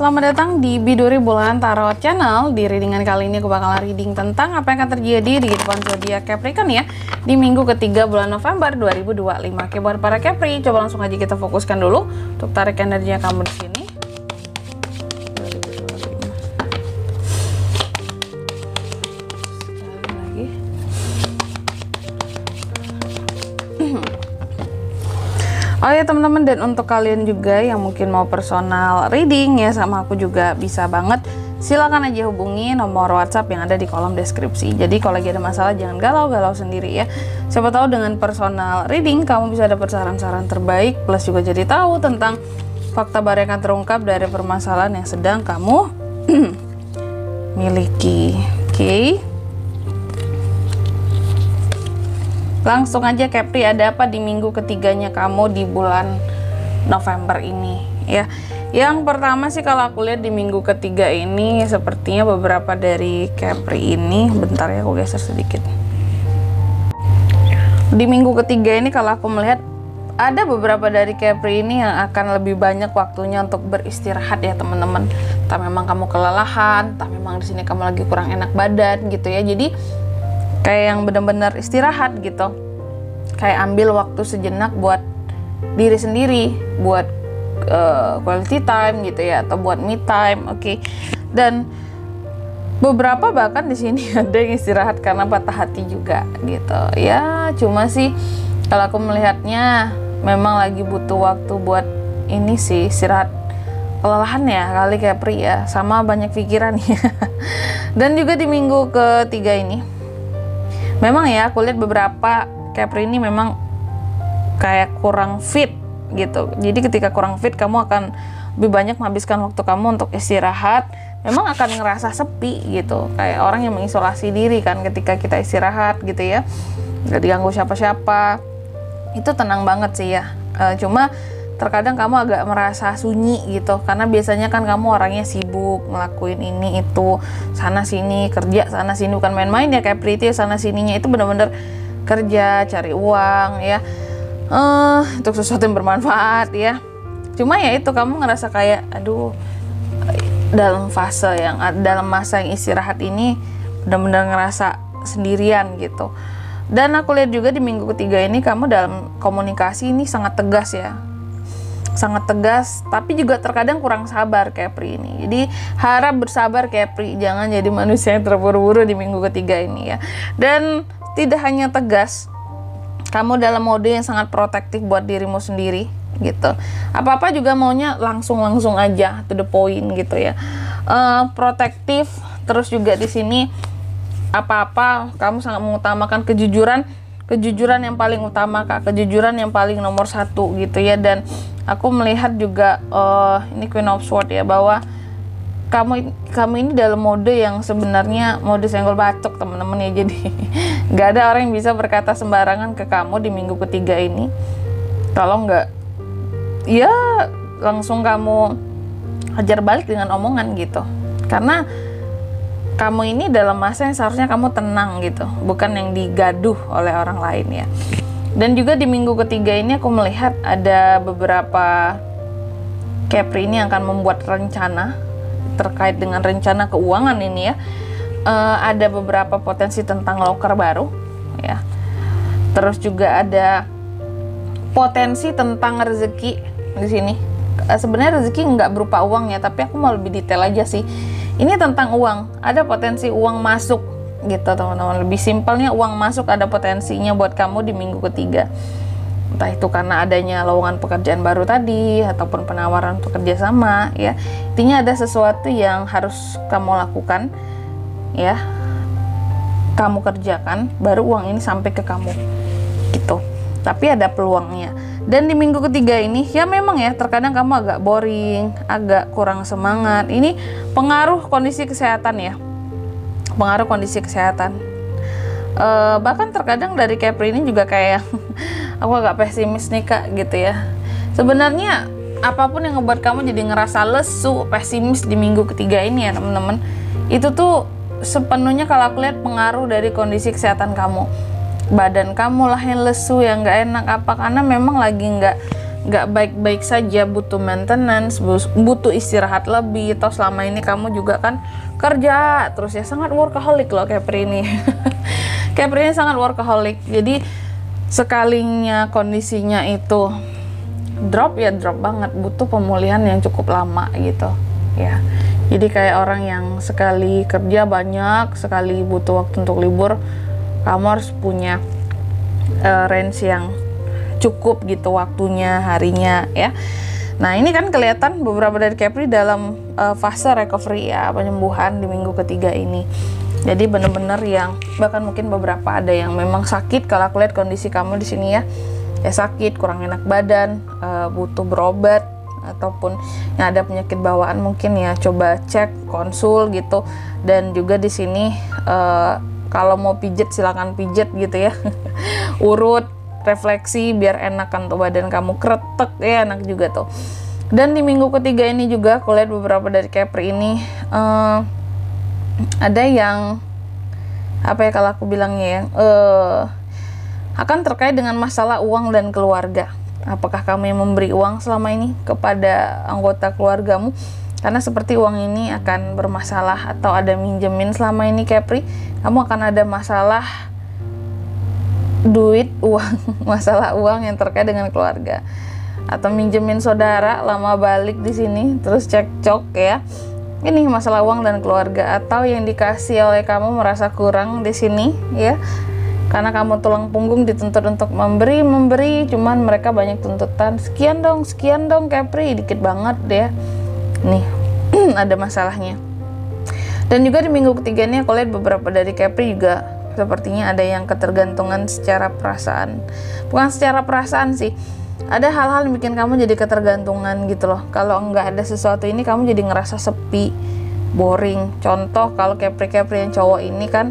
Selamat datang di Biduri Bulan Tarot Channel. Di readingan kali ini aku bakal reading tentang apa yang akan terjadi di kehidupan zodiak Capricorn ya di minggu ketiga bulan November 2025. Oke, buat para Capri, coba langsung aja kita fokuskan dulu untuk tarik energinya kamu di sini. Oh ya teman-teman, dan untuk kalian juga yang mungkin mau personal reading ya sama aku juga bisa banget, silakan aja hubungi nomor WhatsApp yang ada di kolom deskripsi. Jadi kalau lagi ada masalah jangan galau-galau sendiri ya. Siapa tahu dengan personal reading kamu bisa dapat saran-saran terbaik, plus juga jadi tahu tentang fakta baru yang akan terungkap dari permasalahan yang sedang kamu miliki. Oke. Langsung aja Capri, ada apa di minggu ketiganya kamu di bulan November ini ya. Yang pertama sih kalau aku lihat di minggu ketiga ini sepertinya beberapa dari Capri ini, bentar ya aku geser sedikit. Di minggu ketiga ini kalau aku melihat ada beberapa dari Capri ini yang akan lebih banyak waktunya untuk beristirahat ya teman-teman. Entah memang kamu kelelahan, entah memang di sini kamu lagi kurang enak badan gitu ya. Jadi kayak yang benar-benar istirahat gitu, kayak ambil waktu sejenak buat diri sendiri, buat quality time gitu ya, atau buat me time. Oke. Dan beberapa bahkan di sini ada yang istirahat karena patah hati juga gitu ya. Cuma sih kalau aku melihatnya memang lagi butuh waktu buat ini sih, istirahat, kelelahan ya kali Capri ya, sama banyak pikiran ya. Dan juga di minggu ketiga ini memang ya aku lihat beberapa Capri ini memang kayak kurang fit gitu. Jadi ketika kurang fit kamu akan lebih banyak menghabiskan waktu kamu untuk istirahat. Memang akan ngerasa sepi gitu, kayak orang yang mengisolasi diri kan ketika kita istirahat gitu ya, gak diganggu siapa-siapa. Itu tenang banget sih ya. Cuma terkadang kamu agak merasa sunyi gitu, karena biasanya kan kamu orangnya sibuk ngelakuin ini itu, sana sini, kerja sana sini, bukan main-main ya Capri itu ya, sana sininya itu bener-bener kerja, cari uang ya, untuk sesuatu yang bermanfaat ya. Cuma ya itu kamu ngerasa kayak aduh, dalam masa yang istirahat ini bener-bener ngerasa sendirian gitu. Dan aku lihat juga di minggu ketiga ini kamu dalam komunikasi ini sangat tegas ya, sangat tegas, tapi juga terkadang kurang sabar Capri ini. Jadi harap bersabar Capri, jangan jadi manusia yang terburu-buru di minggu ketiga ini ya. Dan tidak hanya tegas, kamu dalam mode yang sangat protektif buat dirimu sendiri gitu. Apa-apa juga maunya langsung aja, to the point gitu ya. Protektif, terus juga di sini apa-apa kamu sangat mengutamakan kejujuran yang paling utama Kak, kejujuran yang paling nomor satu gitu ya. Dan aku melihat juga ini Queen of Swords ya, bahwa kamu ini dalam mode yang sebenarnya mode senggol bacok teman-teman ya. Jadi nggak ada orang yang bisa berkata sembarangan ke kamu di minggu ketiga ini. Kalau nggak ya langsung kamu hajar balik dengan omongan gitu, karena kamu ini dalam masa yang seharusnya kamu tenang gitu, bukan yang digaduh oleh orang lain ya. Dan juga di minggu ketiga ini aku melihat ada beberapa Capri ini akan membuat rencana terkait dengan rencana keuangan ini ya. Ada beberapa potensi tentang loker baru ya. Terus juga ada potensi tentang rezeki di sini. Sebenarnya rezeki nggak berupa uang ya, tapi aku mau lebih detail aja sih. Ini tentang uang, ada potensi uang masuk gitu teman-teman. Lebih simpelnya uang masuk ada potensinya buat kamu di minggu ketiga. Entah itu karena adanya lowongan pekerjaan baru tadi, ataupun penawaran pekerja sama ya. Intinya ada sesuatu yang harus kamu lakukan ya, kamu kerjakan, baru uang ini sampai ke kamu gitu. Tapi ada peluangnya. Dan di minggu ketiga ini ya memang ya terkadang kamu agak boring, agak kurang semangat. Ini pengaruh kondisi kesehatan ya, pengaruh kondisi kesehatan. Bahkan terkadang dari Capri ini juga kayak aku agak pesimis nih Kak gitu ya. Sebenarnya apapun yang ngebuat kamu jadi ngerasa lesu, pesimis di minggu ketiga ini ya teman-teman, itu tuh sepenuhnya kalau aku lihat pengaruh dari kondisi kesehatan kamu. Badan kamu lah yang lesu, yang nggak enak apa, karena memang lagi nggak nggak baik-baik saja, butuh maintenance, butuh istirahat lebih. Toh selama ini kamu juga kan kerja terus ya, sangat workaholic loh Capri ini. Capri ini sangat workaholic, jadi sekalinya kondisinya itu drop ya drop banget, butuh pemulihan yang cukup lama gitu ya. Jadi kayak orang yang sekali kerja banyak, sekali butuh waktu untuk libur, kamu harus punya range yang cukup gitu waktunya, harinya ya. Nah ini kan kelihatan beberapa dari Capri dalam fase recovery ya, penyembuhan di minggu ketiga ini. Jadi bener-bener yang bahkan mungkin beberapa ada yang memang sakit. Kalau aku lihat kondisi kamu di sini ya sakit, kurang enak badan, butuh berobat, ataupun yang ada penyakit bawaan mungkin ya coba cek, konsul gitu. Dan juga di sini kalau mau pijet silakan pijet gitu ya. Urut, refleksi biar enak kan tuh badan kamu, kretek ya enak juga tuh. Dan di minggu ketiga ini juga aku lihat beberapa dari Capri ini ada yang apa ya kalau aku bilangnya ya, akan terkait dengan masalah uang dan keluarga. Apakah kamu yang memberi uang selama ini kepada anggota keluargamu? Karena seperti uang ini akan bermasalah, atau ada minjemin selama ini Capri, kamu akan ada masalah duit, uang, masalah uang yang terkait dengan keluarga. Atau minjemin saudara, lama balik di sini, terus cekcok ya. Ini masalah uang dan keluarga, atau yang dikasih oleh kamu merasa kurang di sini ya. Karena kamu tulang punggung dituntut untuk memberi, cuman mereka banyak tuntutan. Sekian dong Capri, dikit banget ya. Nih, ada masalahnya. Dan juga di minggu ketiga ini aku lihat beberapa dari Capri juga sepertinya ada yang ketergantungan secara perasaan. Bukan secara perasaan sih, ada hal-hal yang bikin kamu jadi ketergantungan gitu loh. Kalau nggak ada sesuatu ini kamu jadi ngerasa sepi, boring. Contoh kalau Capri yang cowok ini kan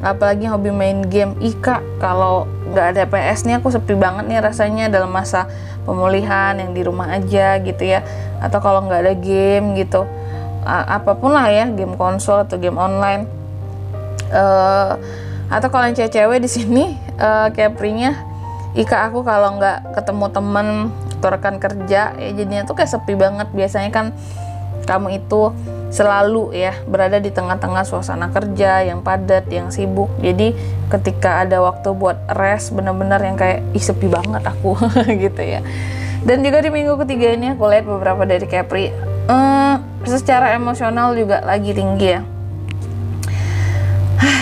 apalagi hobi main game. Ika kalau nggak ada PS nih aku sepi banget nih rasanya dalam masa pemulihan yang di rumah aja gitu ya. Atau kalau nggak ada game gitu, apapun lah ya, game konsol atau game online. Atau kalau yang cewek-cewek di sini Capri-nya, Ika aku kalau nggak ketemu temen atau rekan kerja ya jadinya tuh kayak sepi banget. Biasanya kan kamu itu selalu ya berada di tengah-tengah suasana kerja yang padat, yang sibuk. Jadi ketika ada waktu buat rest bener-bener yang kayak sepi banget aku gitu ya. Dan juga di minggu ketiga ini aku lihat beberapa dari Capri secara emosional juga lagi tinggi ya.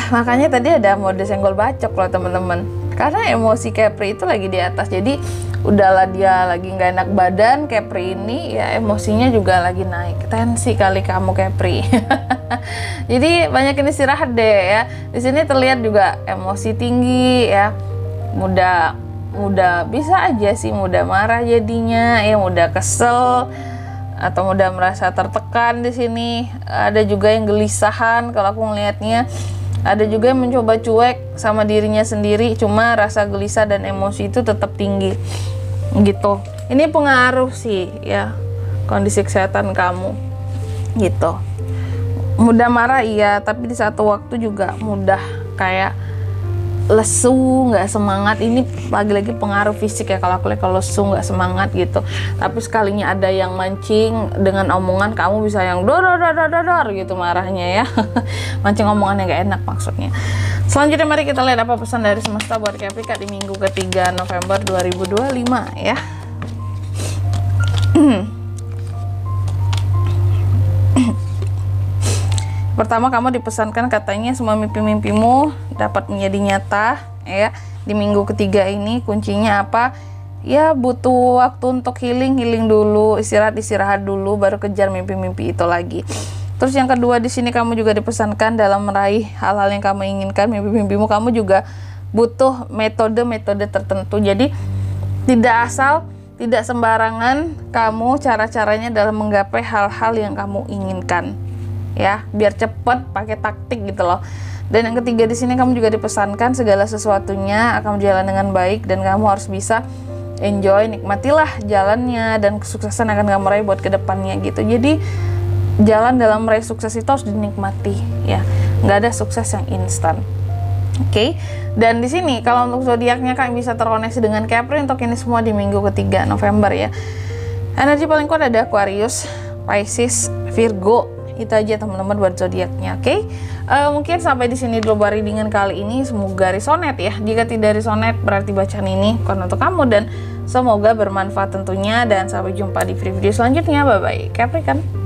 Makanya tadi ada mode senggol bacok loh teman-teman, karena emosi Capri itu lagi di atas. Jadi udahlah dia lagi nggak enak badan, Capri ini ya emosinya juga lagi naik. Tensi kali kamu Capri. Jadi banyakin istirahat deh ya. Di sini terlihat juga emosi tinggi ya. Mudah bisa aja sih mudah marah jadinya ya, mudah kesel atau mudah merasa tertekan di sini. Ada juga yang gelisahan kalau aku ngelihatnya. Ada juga yang mencoba cuek sama dirinya sendiri, cuma rasa gelisah dan emosi itu tetap tinggi gitu. Ini pengaruh sih ya kondisi kesehatan kamu gitu. Mudah marah iya, tapi di satu waktu juga mudah kayak lesu, nggak semangat. Ini lagi-lagi pengaruh fisik ya kalau aku lihat, kalau lesu nggak semangat gitu. Tapi sekalinya ada yang mancing dengan omongan, kamu bisa yang dor gitu marahnya ya. Mancing omongan yang nggak enak maksudnya. Selanjutnya mari kita lihat apa pesan dari semesta buat Capri di minggu ketiga November 2025 ya. Pertama, kamu dipesankan katanya semua mimpi-mimpimu dapat menjadi nyata ya. Di minggu ketiga ini kuncinya apa? Ya butuh waktu untuk healing dulu, istirahat dulu, baru kejar mimpi-mimpi itu lagi. Terus yang kedua di sini kamu juga dipesankan dalam meraih hal-hal yang kamu inginkan, mimpi-mimpimu, kamu juga butuh metode-metode tertentu. Jadi tidak asal, tidak sembarangan kamu cara-caranya dalam menggapai hal-hal yang kamu inginkan. Ya, biar cepet pakai taktik gitu loh. Dan yang ketiga di sini kamu juga dipesankan segala sesuatunya akan berjalan dengan baik dan kamu harus bisa enjoy, nikmatilah jalannya dan kesuksesan akan kamu raih buat kedepannya gitu. Jadi jalan dalam meraih sukses itu harus dinikmati ya, nggak ada sukses yang instan. Oke, dan di sini kalau untuk zodiaknya kalian bisa terkoneksi dengan Capri untuk ini semua di minggu ketiga November ya. Energi paling kuat ada Aquarius, Pisces, Virgo. Itu aja teman-teman buat zodiaknya. Oke. Mungkin sampai di sini dulu readingan kali ini. Semoga resonate ya. Jika tidak resonate berarti bacaan ini bukan untuk kamu, dan semoga bermanfaat tentunya, dan sampai jumpa di video selanjutnya. Bye bye. Capricorn.